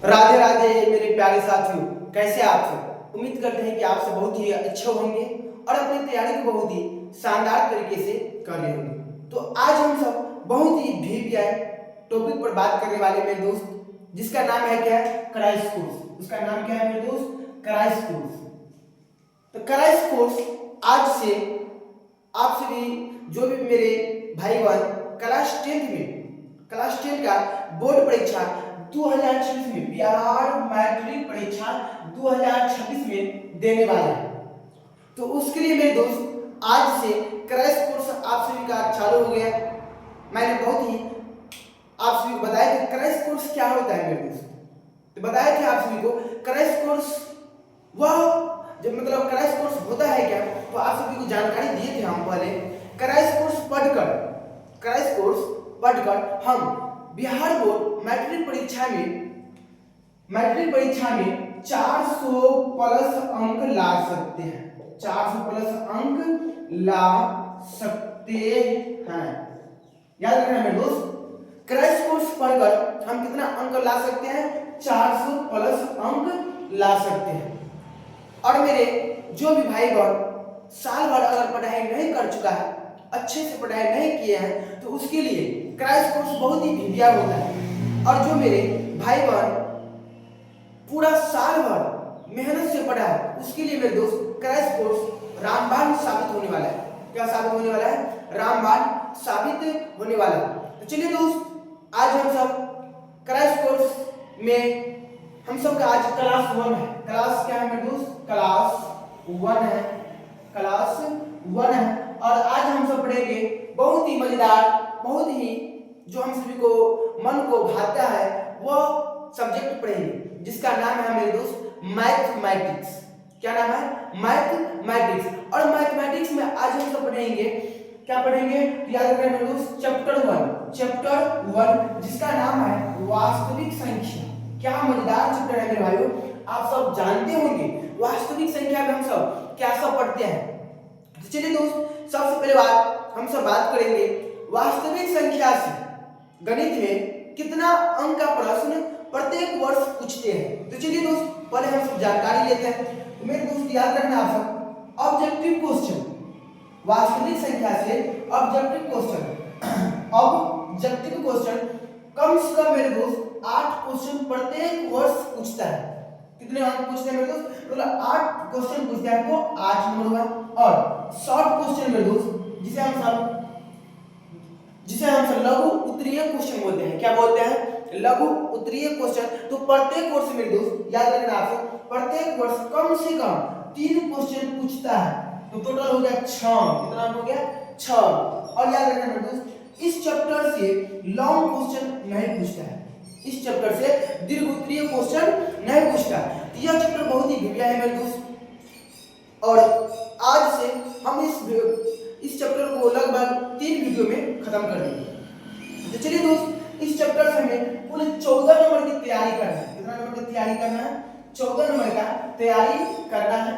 राधे राधे मेरे प्यारे साथियों, कैसे आप सब। उम्मीद करते हैं कि आप सब बहुत ही अच्छे होंगे और अपनी तैयारी को बहुत ही शानदार तरीके से कर रहे होंगे। तो आज हम सब बहुत ही VVI टॉपिक पर बात करने वाले मेरे दोस्त, जिसका नाम है क्या है, क्रैश कोर्स। उसका नाम क्या है मेरे दोस्त, क्रैश कोर्स। तो क्रैश कोर्स आज से आप सभी जो भी मेरे भाई बहन क्लास 10 का बोर्ड परीक्षा 2026 में, बिहार मैट्रिक परीक्षा 2026 में देने वाले हैं। तो उसके लिए मेरे दोस्त आज से क्रैश कोर्स आप सभी का चालू हो गया। मैंने बहुत ही आप सभी को बताया कि क्रैश कोर्स क्या होता है मेरे दोस्त। तो बताया कि आप सभी को क्रैश कोर्स वह जब मतलब क्रैश कोर्स होता है क्या, तो आप सभी को जानकारी दिए थे हम पहले। क्रैश कोर्स पढ़कर हम बिहार बोर्ड मैट्रिक परीक्षा में 400 प्लस अंक ला सकते हैं। 400 प्लस अंक ला सकते हैं। याद रखना मेरे दोस्त, क्रैश कोर्स पढ़कर हम कितना अंक ला सकते हैं, 400 प्लस अंक ला सकते हैं। और मेरे जो भी भाई बहन साल भर अगर पढ़ाई नहीं कर चुका है, अच्छे से पढ़ाई नहीं किए हैं, तो उसके लिए क्रैश कोर्स बहुत ही VVI होता है। और जो मेरे भाई बहन पूरा साल भर मेहनत से पढ़ा है, उसके लिए मेरे दोस्त क्रैश कोर्स रामबाण साबित होने वाला है। क्या साबित होने वाला है, रामबाण साबित होने वाला है। तो चलिए दोस्त, आज हम सब क्रैश कोर्स में हम सब का आज क्लास 1 है। क्लास क्या है मेरे दोस्त, क्लास 1 है। क्लास 1 है और आज हम सब पढ़ेंगे बहुत ही मजेदार, बहुत ही जो हम सभी को मन को भाता है वह सब्जेक्ट पढ़ेंगे, जिसका नाम है मेरे दोस्त मैथमेटिक्स। क्या नाम है, मैथमेटिक्स। और मैथमेटिक्स में आज हम सब पढ़ेंगे, क्या पढ़ेंगे, याद रखना मेरे दोस्त, चैप्टर 1 जिसका नाम है वास्तविक संख्या। क्या मजेदार चैप्टर है मेरे भाइयों। आप सब जानते होंगे वास्तविक संख्या में हम सब क्या सब पढ़ते हैं। तो चलिए दोस्त, सबसे पहले हम सब बात करेंगे वास्तविक संख्या से गणित में कितना अंक का प्रश्न प्रत्येक वर्ष पूछते हैं। तो चलिए दोस्त, पहले हम सब जानकारी लेते हैं। तो मेरे दोस्त याद रखना आप सब, ऑब्जेक्टिव क्वेश्चन, वास्तविक संख्या से ऑब्जेक्टिव क्वेश्चन कम से कम मेरे दोस्त 8 क्वेश्चन प्रत्येक वर्ष पूछता है। कितने अंक पूछते हैं मेरे दोस्त, तो 8 क्वेश्चन पूछते हैं, तो 8 नंबर हुआ। और शॉर्ट क्वेश्चन मेरे दोस्त, जिसे हम सब लघु उत्तरीय क्वेश्चन बोलते हैं। क्या बोलते हैं, लघु उत्तरीय क्वेश्चन। तो प्रत्येक वर्ष मेरे दोस्त याद रखना आप सब, प्रत्येक वर्ष कम से कम 3 क्वेश्चन पूछता है। तो टोटल हो गया 6। कितना हो गया, 6। और याद रखना मेरे दोस्त, इस चैप्टर से लॉन्ग क्वेश्चन नहीं पूछता है। इस चैप्टर से दीर्घ उत्तरीय क्वेश्चन नहीं पूछता। तो यह चैप्टर बहुत ही VVI है मेरे दोस्त। और आज से हम इस चैप्टर को लगभग 3 वीडियो में खत्म कर देंगे। तो चलिए दोस्त, इस चैप्टर से हमें कुल 14 नंबर की तैयारी करना है। कितना नंबर की तैयारी करना है, 14 नंबर का तैयारी करना है।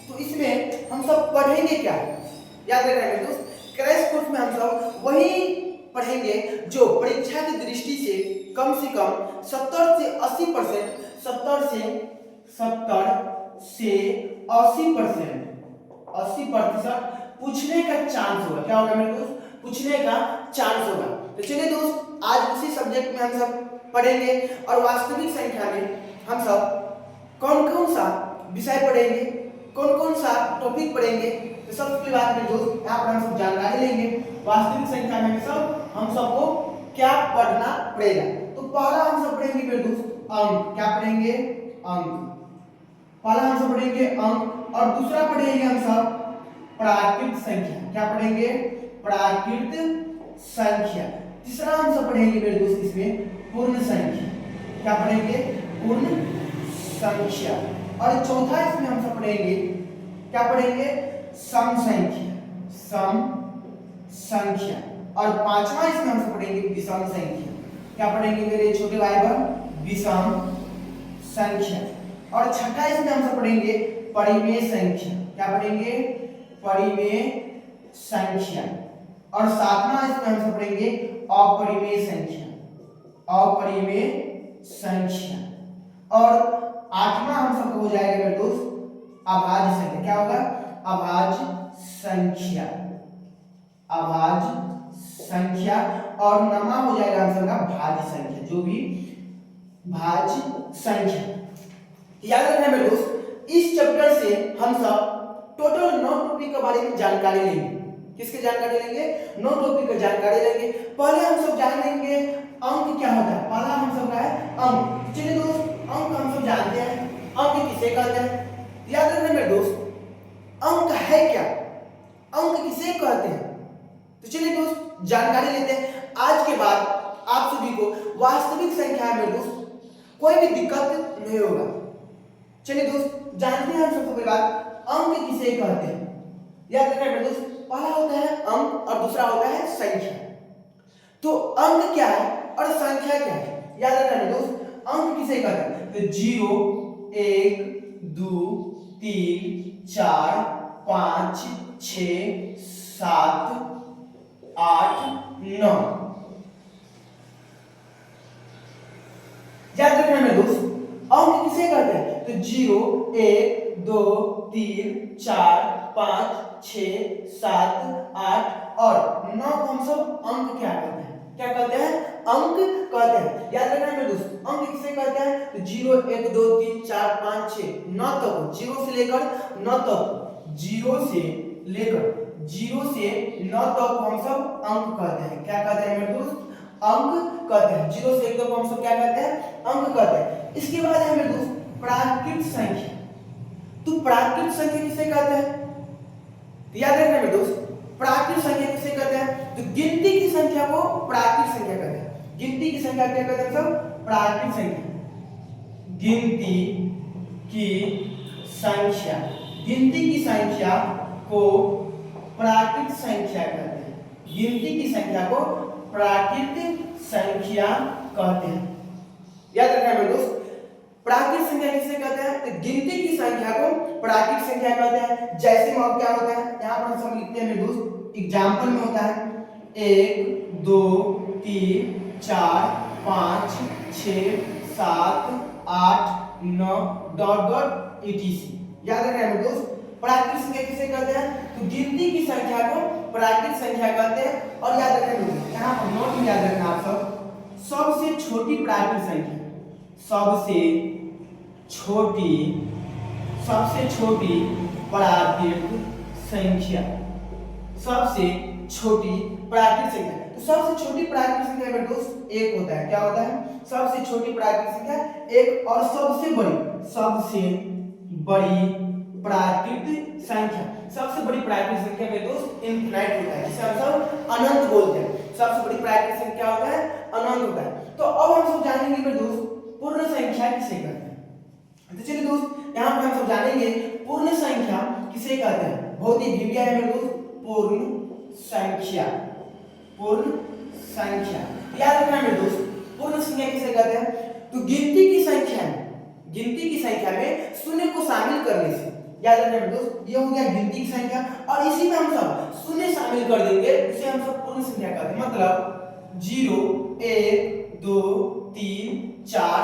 तो इसमें हम सब पढ़ेंगे क्या, याद रखना मेरे दोस्त, क्रैश कोर्स में हम सब वही पढ़ेंगे जो परीक्षा की दृष्टि से कम 70 से 80%, 80% पूछने का चांस होगा। क्या होगा मेरे दोस्त, पूछने का चांस होगा। तो चलिए दोस्त, आज उसी सब्जेक्ट में हम सब पढ़ेंगे। और वास्तविक संख्या में हम सब कौन कौन सा विषय पढ़ेंगे, कौन कौन सा टॉपिक पढ़ेंगे, तो सबसे पहली बात मेरे दोस्त, यहाँ पर हम सब जानकारी लेंगे वास्तविक संख्या में हम सबको क्या पढ़ना पड़ेगा। तो पहला हम सब पढ़ेंगे मेरे दोस्त अंक। क्या पढ़ेंगे, अंक। पहला हम सब पढ़ेंगे अंक। और दूसरा पढ़ेंगे हम सब प्राकृत संख्या। क्या पढ़ेंगे, प्राकृत संख्या। तीसरा हम सब पढ़ेंगे मेरे दोस्त इसमें पूर्ण संख्या। क्या पढ़ेंगे, पूर्ण संख्या। और चौथा इसमें हम सब पढ़ेंगे, क्या पढ़ेंगे, सम संख्या। और पांचवा इसमें हम सब पढ़ेंगे विषम संख्या। क्या पढ़ेंगे मेरे छोटे भाई बहन, विषम संख्या। और छठा इसमें हम सब पढ़ेंगे परिमेय संख्या। क्या पढ़ेंगे, परिमेय संख्या। और सातवां इसमें हम सब पढ़ेंगे अपरिमेय संख्या। और आठवां हम सबको हो जाएगा मेरे दोस्त अभाज्य संख्या। क्या होगा? अभाज्य संख्या, अभाज्य संख्या। और नवा हो जाएगा हम सबका भाज्य संख्या, जो भी भाज्य संख्या। याद रखना मेरे दोस्त, इस चैप्टर से हम सब टोटल 9 टॉपिक के बारे में जानकारी लेंगे। किसकी जानकारी लेंगे? 9 टॉपिक की जानकारी लेंगे। पहले हम सब जान लेंगे अंक क्या होता है। पहला हम सब का है अंक। चलिए दोस्त, अंक हम सब जानते हैं, अंक किसे कहते हैं। याद रखना मेरे दोस्त, अंक है क्या, अंक किसे कहते हैं। तो चलिए दोस्त जानकारी लेते हैं। आज के बाद आप सभी को वास्तविक संख्या में दोस्त कोई भी दिक्कत नहीं होगा। चलिए दोस्त जानते हैं हम सबसे पहले बात, अंक किसे कहते हैं। याद रखना मेरे दोस्त, पहला होता है अंक और दूसरा होता है संख्या। तो अंक क्या है और संख्या क्या है, याद रखना मेरे दोस्त। अंक किसे कहते हैं? तो 0 1 2 3 4 5 6 7 8 9। याद रखना मेरे दोस्त, अंक किसे कहते हैं? तो 0 1 2 3 4 5 6 7 8 और 9 को हम सब अंक क्या कहते हैं? क्या कहते हैं? अंक कहते हैं। याद रखना मेरे दोस्त, अंक किसे कहते हैं? तो 0 1 2 3 4 5 6 9 तक, 0 से लेकर 9 तक, 0 से लेकर 9 तक हम सब अंक कहते हैं। क्या कहते हैं मेरे दोस्त? अंक कहते हैं। 0 से 1 तक हम सब क्या कहते हैं? अंक कहते हैं। इसके बाद है मेरे दोस्त प्राकृत संख्या। तो प्राकृत संख्या किसे कहते हैं? याद रखना मेरे दोस्त, प्राकृत संख्या किसे कहते हैं? तो गिनती की संख्या को प्राकृत संख्या कहते हैं। गिनती की संख्या क्या कहते हैं सब? प्राकृत संख्या। गिनती की संख्या, गिनती की संख्या को प्राकृत संख्या कहते हैं। गिनती की संख्या को प्राकृत संख्या कहते हैं। याद रखना मेरे दोस्त, प्राकृत संख्या किसे कहते हैं? तो गिनती की संख्या को प्राकृत संख्या कहते हैं। जैसे में क्या होता है, यहाँ पर हम लिखते हैं मेरे दोस्त, एग्जाम्पल में होता है 1 2 3 4 5 6 7 8 9 डॉट डॉट etc। याद रखना मेरे दोस्त, प्राकृत संख्या किसे कहते हैं? तो गिनती की संख्या को प्राकृत संख्या कहते हैं। और याद रखना मेरे दोस्त, यहाँ पर नोट में याद रखना आप सब, सबसे छोटी प्राकृत संख्या, सबसे छोटी प्राकृत संख्या, सबसे छोटी प्राकृत संख्या। तो सबसे छोटी प्राकृत संख्या मेरे दोस्त 1 होता है। क्या होता है? सबसे छोटी प्राकृत संख्या 1। और सबसे बड़ी प्राकृत संख्या, सबसे बड़ी प्राकृत संख्या मेरे दोस्त इनफिनाइट होता है, जिसे हम सब अनंत बोलते हैं। सबसे बड़ी प्राकृत संख्या क्या होता है? अनंत होता है। तो अब हम सब जानेंगे मेरे दोस्त पूर्ण संख्या किसे कहते हैं। तो चलिए दोस्त, यहाँ पर हम सब जानेंगे पूर्ण संख्या किसे कहते हैं। बहुत ही भिन्न है मेरे दोस्त, पूर्ण संख्या। पूर्ण संख्या याद रखना मेरे दोस्त, पूर्ण संख्या किसे कहते हैं? तो गिनती की संख्या में शून्य को शामिल करने से। याद रखना मेरे दोस्त, ये हो गया गिनती की संख्या और इसी में हम सब शून्य शामिल कर देंगे, उसे हम सब पूर्ण संख्या कहते हैं। मतलब 0 1 2 3 4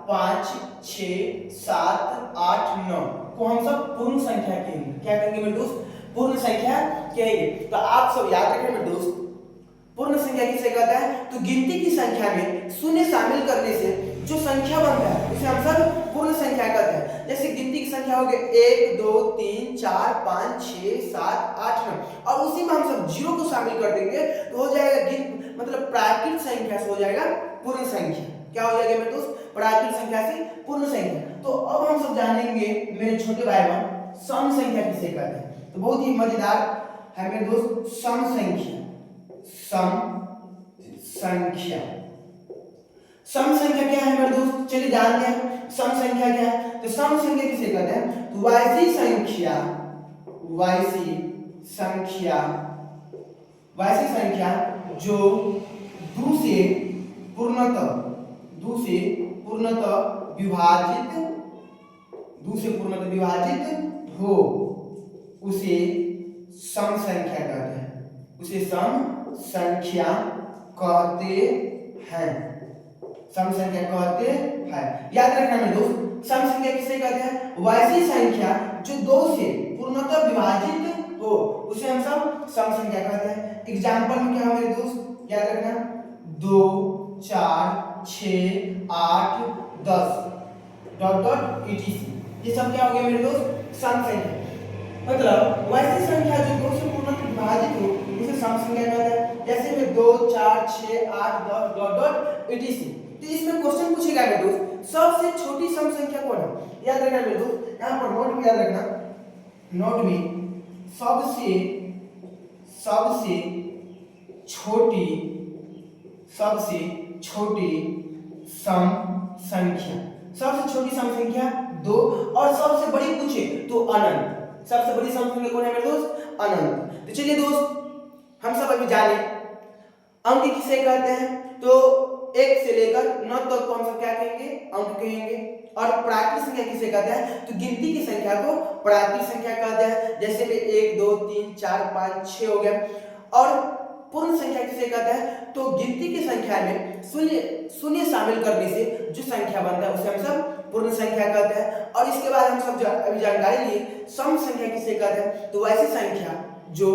5 6 7 8 9 को हम सब पूर्ण संख्या कहेंगे। क्या कहेंगे मेरे दोस्त? पूर्ण संख्या कहेंगे। तो आप सब याद रखें मेरे दोस्त, पूर्ण संख्या किसे कहता है? तो गिनती की संख्या में शून्य शामिल करने से जो संख्या बनता है उसे हम सब पूर्ण संख्या कहते हैं। जैसे गिनती की संख्या हो गई 1 2 3 4 5 6 7 8 9 और उसी में हम सब 0 को शामिल कर देंगे तो हो जाएगा मतलब प्राकृत संख्या से हो जाएगा पूर्ण संख्या। क्या हो जाएगा मेरे दोस्त? प्राकृत संख्या से पूर्ण संख्या। तो अब हम सब जानेंगे मेरे छोटे भाई बहन सम संख्या किसे कहते हैं। तो बहुत ही मजेदार है मेरे दोस्त सम संख्या। सम संख्या क्या है मेरे दोस्त? चलिए जानते हैं सम संख्या क्या है। तो सम संख्या किसे कहते हैं? तो वैसी संख्या जो दो से पूर्णतः विभाजित हो उसे सम संख्या कहते हैं। उसे सम संख्या कहते हैं। सम संख्या कहते हैं। याद रखना मेरे दोस्त, सम संख्या किसे कहते हैं? वैसी संख्या जो दो से पूर्णतः विभाजित हो उसे हम सब सम संख्या कहते हैं। एग्जांपल में क्या है मेरे दोस्त, याद रखना, 2 4 6 8 10 डॉट डॉट etc, ये सब क्या हो गया मेरे दोस्त? सम संख्या। मतलब वैसी संख्या जो दो से पूर्णतः विभाजित हो उसे सम संख्या कहते हैं। जैसे में 2 4 6 8 10 डॉट डॉट etc। तो इसमें क्वेश्चन पूछेगा मेरे दोस्त, सबसे छोटी सम संख्या कौन है? याद रखना मेरे दोस्त, यहाँ पर नोट में याद रखना, नोट में सबसे छोटी सम संख्या, सबसे छोटी सम संख्या 2, और सबसे बड़ी पूछे तो अनंत। सबसे बड़ी सम संख्या कौन है मेरे दोस्त? अनंत। तो चलिए दोस्त, हम सब अभी जाने अंक किसे कहते हैं। तो 1 से लेकर 9 तक को हम सब क्या कहेंगे? अंक कहेंगे। और प्राकृत संख्या किसे कहते हैं? तो गिनती की संख्या को प्राकृत संख्या कहते हैं। जैसे में 1 2 3 4 5 6 हो गया। और पूर्ण संख्या किसे कहते हैं? तो गिनती की संख्या में शून्य शामिल करने से जो संख्या बनता है उसे हम सब पूर्ण संख्या कहते हैं। और इसके बाद हम सब अभी जानकारी लिए सम संख्या किसे कहते हैं। तो वैसी संख्या जो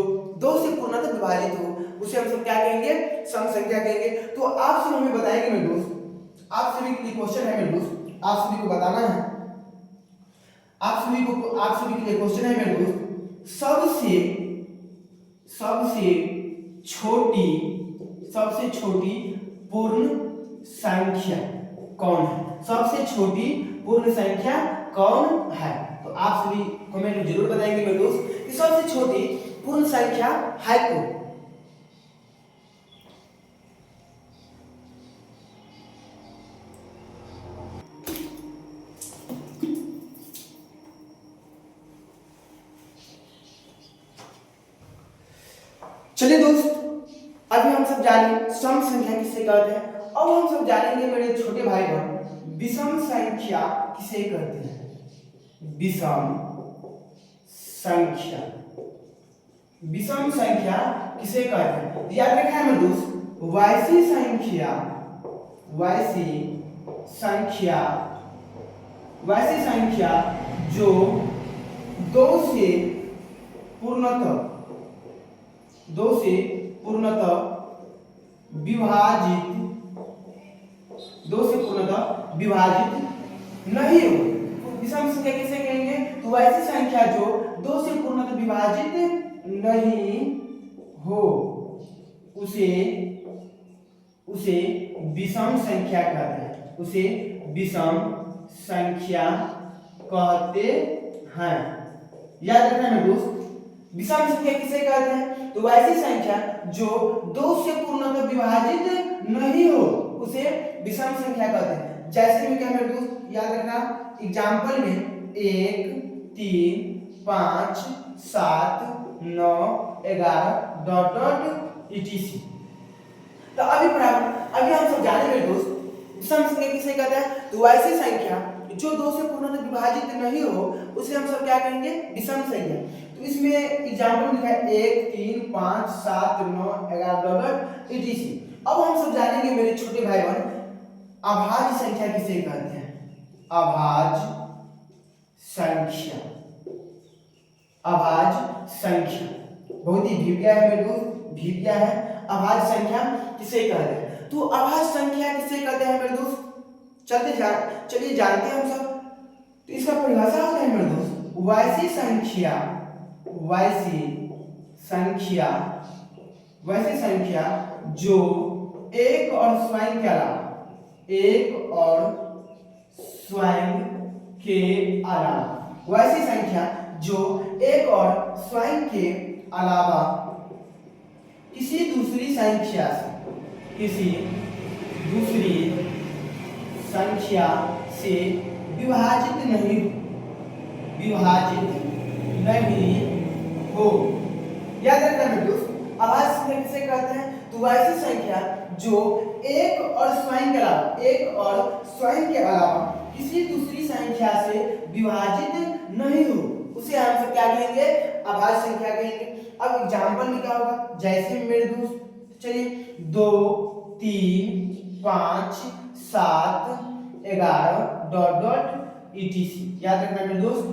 2 से पूर्णतः विभाजित हो उसे हम सब क्या कहेंगे? सम संख्या कहेंगे। तो आप सब हमें बताएंगे मेरे दोस्त, आप सभी के लिए क्वेश्चन है मेरे दोस्त, आप सभी को बताना है, आप सभी के लिए क्वेश्चन है मेरे दोस्त, सबसे छोटी पूर्ण संख्या कौन है? सबसे छोटी पूर्ण संख्या कौन है? तो आप सभी कमेंट में जरूर बताएंगे मेरे दोस्त कि सबसे छोटी पूर्ण संख्या है कौन। चलिए दोस्त, अभी हम सब जाने सम संख्या किसे कहते हैं। अब हम सब जानेंगे मेरे छोटे भाई बहन विषम संख्या किसे कहते हैं। विषम संख्या किसे कहते हैं? याद रखना है मेरे दोस्त, वैसी संख्या जो 2 से पूर्णतः विभाजित नहीं हो। विषम संख्या किसे कहेंगे? तो वैसी संख्या जो 2 से पूर्णतः विभाजित नहीं हो उसे विषम संख्या कहते हैं। उसे विषम संख्या कहते हैं। याद रखना मेरे दोस्त, विषम संख्या किसे कहते हैं? तो वैसी संख्या जो 2 से पूर्णतः विभाजित नहीं हो उसे विषम संख्या कहते हैं। जैसे में क्या मेरे दोस्त, याद रखना, एग्जांपल में 1 3 5 7 9 11 डॉट डॉट etc। तो अभी हम सब जाने मेरे दोस्त विषम संख्या किसे कहते हैं। तो वैसी संख्या जो 2 से पूर्णतः विभाजित नहीं हो उसे हम सब क्या कहेंगे? विषम संख्या। तो इसमें एग्जांपल लिखा है 1 3 5 7 9 11 डॉट etc। अब हम सब जानेंगे मेरे छोटे भाई बहन अभाज्य संख्या किसे कहते हैं। अभाज्य संख्या बहुत ही भीविया है मेरे दोस्त, भीविया है। अभाज्य संख्या किसे कहते हैं? तो अभाज्य संख्या किसे कहते हैं मेरे दोस्त? चलिए जानते हैं हम सब। तो इसका परिभाषा होता है मेरे दोस्त, वैसी संख्या जो एक और स्वयं के अलावा किसी दूसरी संख्या से विभाजित नहीं हो। याद रखना मेरे दोस्त, अभाज्य संख्या किसे कहते हैं? तो वैसी संख्या जो एक और स्वयं के अलावा किसी दूसरी संख्या से विभाजित नहीं हो उसे हम सब क्या कहेंगे? अभाज्य संख्या कहेंगे। अब एग्जांपल में क्या होगा? जैसे मेरे दोस्त चलिए 2 3 5 7 11 डॉट डॉट etc। याद रखना मेरे दोस्त।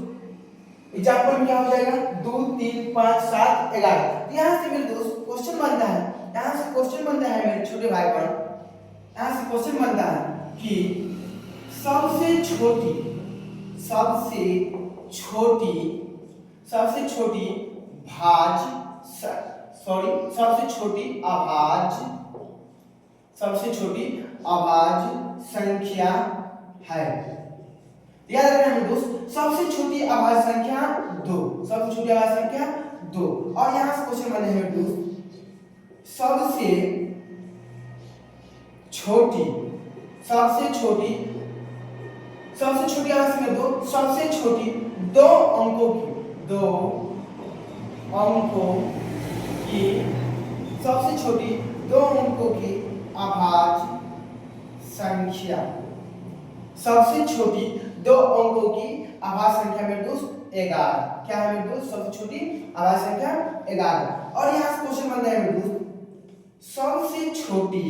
एग्जाम्पल में क्या हो जाएगा 2 3 5 7 11। यहाँ से मेरे दोस्त क्वेश्चन बनता है, यहाँ से क्वेश्चन बनता है मेरे छोटे भाई बहन, यहाँ से क्वेश्चन बनता है कि सबसे छोटी अभाज्य संख्या है। याद रखना मेरे दोस्त, सबसे छोटी अभाज्य संख्या 2, सबसे छोटी अभाज्य संख्या 2। और यहाँ से क्वेश्चन बने हैं मेरे दोस्त, सबसे छोटी अभाज्य संख्या 2, सबसे छोटी 2 अंकों की सबसे छोटी 2 अंकों की अभाज्य संख्या, सबसे छोटी 2 अंकों की अभाज्य संख्या मेरे दोस्त 11। क्या है मेरे दोस्त? सबसे छोटी अभाज्य संख्या 11। और यहाँ से क्वेश्चन बन रहा है मेरे दोस्त, सबसे छोटी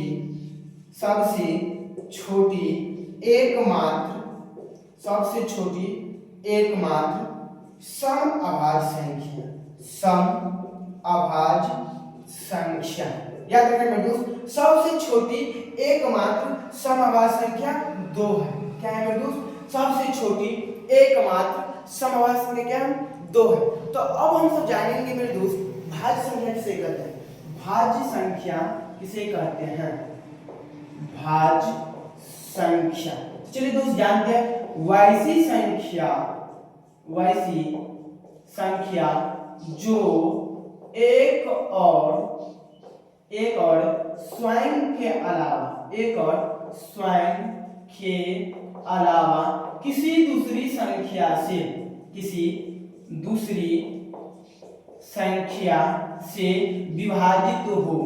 एकमात्र सम अभाज्य संख्या। याद रखना मेरे दोस्त, सबसे छोटी एकमात्र सम अभाज्य संख्या 2 है। क्या है मेरे दोस्त? सबसे छोटी एकमात्र सम अभाज्य संख्या क्या है? 2 है। तो अब हम सब जानेंगे मेरे दोस्त, भाज्य संख्या किसे कहते हैं? भाज्य संख्या किसे कहते हैं? भाज्य संख्या। चलिए दोस्त जानते हैं, वैसी संख्या जो एक और स्वयं के अलावा किसी दूसरी संख्या से विभाजित हो।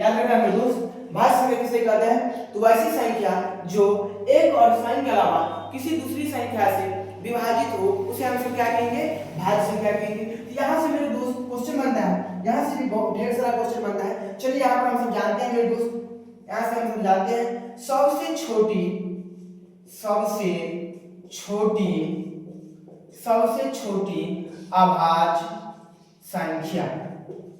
याद रखना मेरे दोस्त, भाज्य संख्या किसे कहते हैं? तो वैसी संख्या जो एक और स्वयं के अलावा किसी दूसरी संख्या से विभाजित हो, उसे हम सब क्या कहेंगे? भाज्य संख्या कहेंगे। तो यहाँ से मेरे दोस्त क्वेश्चन बनता है, यहाँ से भी बहुत ढेर सारा क्वेश्चन बनता है। चलिए यहाँ पर हम सब जानते हैं मेरे दोस्त, यहाँ से हम सब जानते हैं सबसे छोटी अभाज्य संख्या,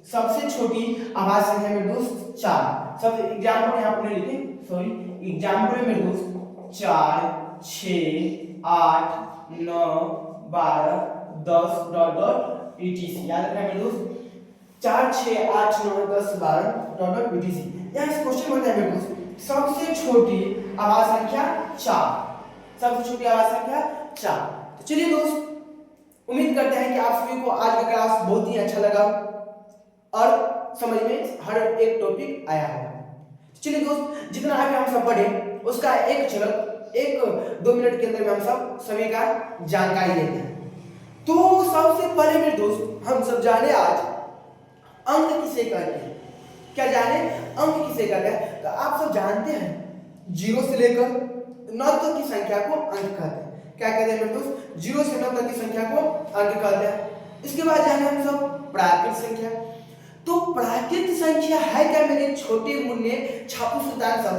सबसे छोटी अभाज्य संख्या मेरे दोस्त 4। सब एग्जाम्पल यहाँ पर लिखे, एग्जाम्पल मेरे दोस्त 4 6 8 9 12 10 डॉट डॉट etc। याद रखना मेरे दोस्त, 4 6 8 9 10 12 डॉट डॉट etc। यहाँ से क्वेश्चन बनता है मेरे दोस्त, सबसे छोटी अभाज्य संख्या 4, सबसे छोटी अभाज्य संख्या 4। तो चलिए दोस्त, उम्मीद करते हैं कि आप सभी को आज का क्लास बहुत ही अच्छा लगा और समझ में हर एक टॉपिक आया होगा। चलिए दोस्त, जितना आगे हम सब पढ़े उसका एक झलक 1-2 मिनट के अंदर में हम सब सभी का जानकारी लेते हैं। तो सबसे पहले मेरे दोस्त हम सब जाने आज अंक किसे कहते हैं। क्या जाने अंक किसे कहते हैं? तो आप सब जानते हैं 0 से लेकर 9 तक की संख्या को अंक कहते हैं। क्या कहते हैं मेरे दोस्त? 0 से 9 तक की संख्या को अंक कहते हैं। इसके बाद जाने हम सब प्राकृत संख्या। तो प्राकृत संख्या है क्या मेरे छोटे मुन्ने छापू सुल्तान सब?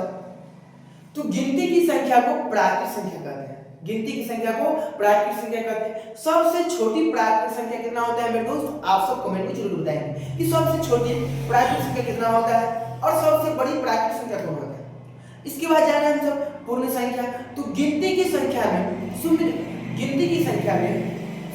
तो गिनती की संख्या को प्राकृत संख्या कहते हैं, गिनती की संख्या को प्राकृत संख्या कहते हैं। सबसे छोटी प्राकृत संख्या कितना होता है मेरे दोस्त? आप सब कमेंट में जरूर बताएंगे कि सबसे छोटी प्राकृत संख्या कितना होता है और सबसे बड़ी प्राकृत संख्या कौन होता है। इसके बाद जाने हम सब पूर्ण संख्या। तो गिनती की संख्या में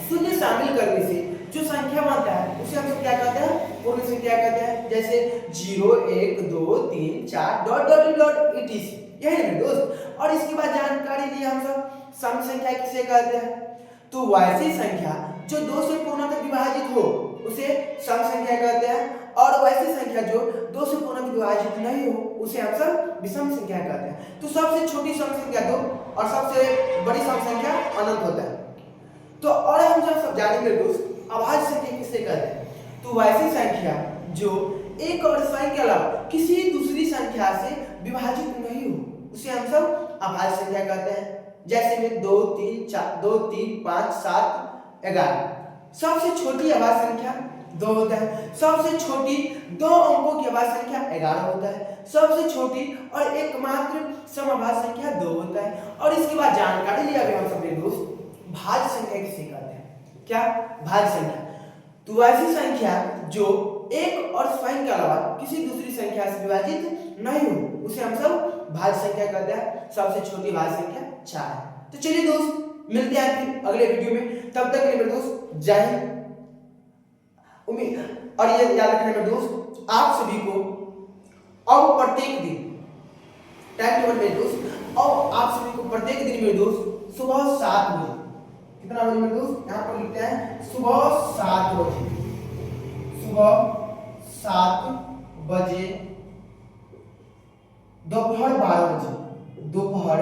शून्य शामिल करने से जो संख्या बनता है उसे हम सब क्या कहते हैं? पूर्ण संख्या कहते हैं। जैसे 0 1 2 3 4 डॉट डॉट डॉट etc। यही है मेरे दोस्त। और इसके बाद जानकारी ली हम सब सम संख्या किसे कहते हैं? तो वैसी संख्या जो 2 से पूर्णतः विभाजित हो उसे सम संख्या कहते हैं, और वैसी संख्या जो 2 से पूर्णतः विभाजित नहीं हो उसे हम सब विषम संख्या कहते हैं। तो सबसे छोटी सम संख्या 2 और सबसे बड़ी सम संख्या अनंत होता है। तो और हम सब जानेंगे दोस्त अभाज्य संख्या किसे कहते हैं? तो वैसी संख्या जो एक और स्वयं के अलावा किसी दूसरी संख्या से विभाजित नहीं हो उसे हम सब अभाज्य संख्या कहते हैं। जैसे में 2 3 4 2 3 5 7 11। सबसे छोटी अभाज्य संख्या 2 होता है। सबसे छोटी 2 अंकों की अभाज्य संख्या 11 होता है। सबसे छोटी और एकमात्र समअभाज्य संख्या 2 होता है। और इसके बाद जानकारी लिया गया हम सब ने दोस्त भाज्य संख्या किसे कहते हैं। क्या? भाज्य संख्या तो ऐसी संख्या जो एक और स्वयं के अलावा किसी दूसरी संख्या से विभाजित नहीं हो उसे हम सब भाज्य संख्या कहते हैं। सबसे छोटी भाज्य संख्या 4 है। तो चलिए दोस्त मिलते हैं फिर अगले वीडियो में। तब तक के लिए मेरे दोस्त जय हिंद। उम्मीद और ये याद रखना मेरे दोस्त आप सभी को अब प्रत्येक दिन टाइम टेबल मेरे दोस्त और आप सभी को प्रत्येक दिन मेरे दोस्त सुबह 7 बजे कितना बजे मेरे दोस्त यहाँ पर लिखते हैं सुबह 7 बजे। सुबह 7 बजे दोपहर 12 बजे दोपहर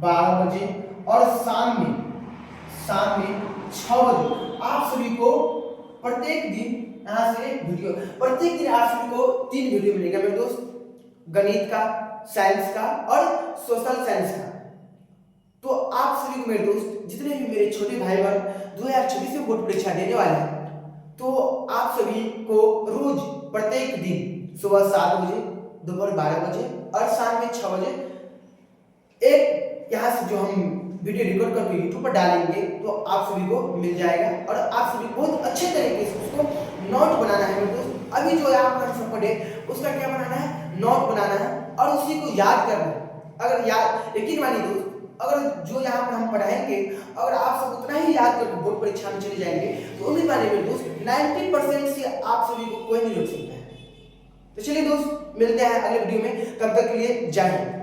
12 बजे और शाम में 6 बजे आप सभी को प्रत्येक दिन यहाँ से वीडियो प्रत्येक दिन आप सभी को 3 वीडियो मिलेगा मेरे दोस्त गणित का, साइंस का और सोशल साइंस का। तो आप सभी को मेरे दोस्त जितने भी मेरे छोटे भाई बहन 2026 में बोर्ड परीक्षा देने वाले हैं तो आप सभी को रोज प्रत्येक दिन सुबह 7 बजे दोपहर 12 बजे और शाम में 6 बजे एक यहाँ से जो हम वीडियो रिकॉर्ड करके यूट्यूब पर डालेंगे तो आप सभी को मिल जाएगा और आप सभी बहुत अच्छे तरीके से उसको नोट बनाना है मेरे दोस्त। अभी जो यहाँ पर सब पढ़े उसका क्या बनाना है? नोट बनाना है और उसी को याद करना है। अगर याद यकीन मानिए दोस्त अगर जो यहाँ पर हम पढ़ाएंगे अगर आप सब उतना ही याद करके बोर्ड परीक्षा में चले जाएंगे तो उम्मीद मानिए मेरे दोस्त 90% से आप सभी को कोई नहीं रोक सकता है। तो चलिए दोस्त मिलते हैं अगले वीडियो में। तब तक के लिए जय हिंद।